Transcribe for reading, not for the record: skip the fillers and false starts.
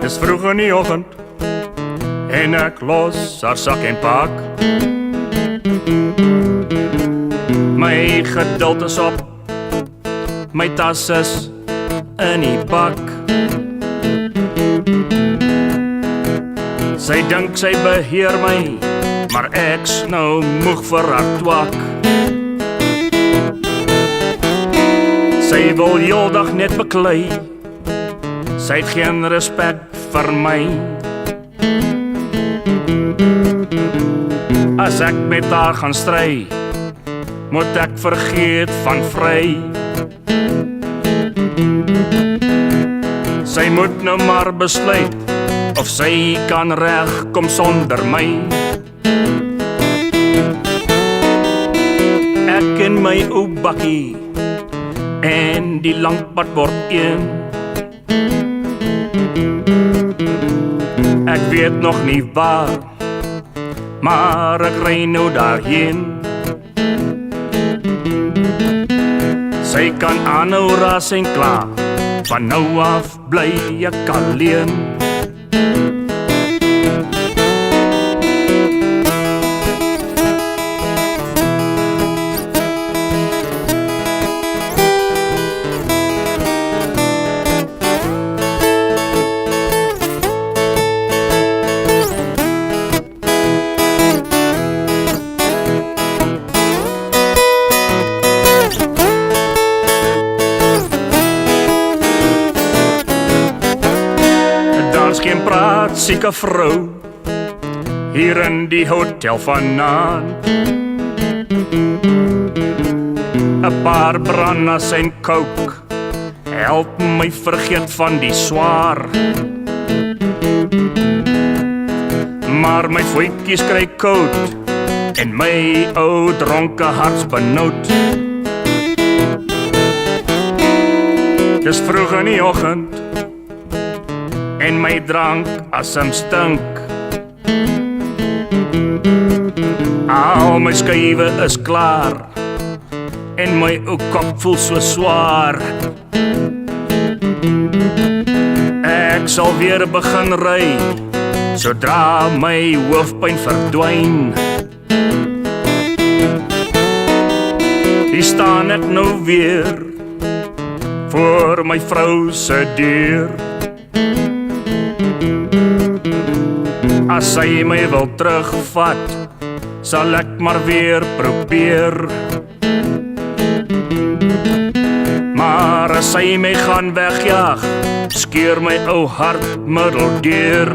Dis vroeg in die oggend en ek los haar sak en pak. My geduld is op, my tas is in die bak. Sy dink sy beheer my, maar ek's nou moeg vir haar twak. Sy wil heeldag net beklei, sy het geen respek vir my. As ek met haar gaan stry, moet ek vergeet van vry. Sy moet nou maar besluit of sy kan regkom sonder my. Ek en my ou bakkie en die lankpad word een. Ek weet nog nie waar, maar ek ry nou daarheen. Sy kan aanhou ras en kla, van nou af bly ek alleen. Geen praat sieke vrou hier in die hotel vanaand. 'n paar brandas en coke help my vergeet van die swaar. Maar my voetjies kry koud en my ou dronke harts benoud. Dis vroeg in die oggend en my drank asem stink. Al my skywe is klaar en my ou kop voel so swaar. Ek sal weer begin ry sodra my hoofpyn verdwyn. Hier staan ek nou weer voor my vrou se deur. As sy my wil terugvat, sal ek maar weer probeer. Maar as sy my gaan wegjaag, skeur my ou hart middeldeur.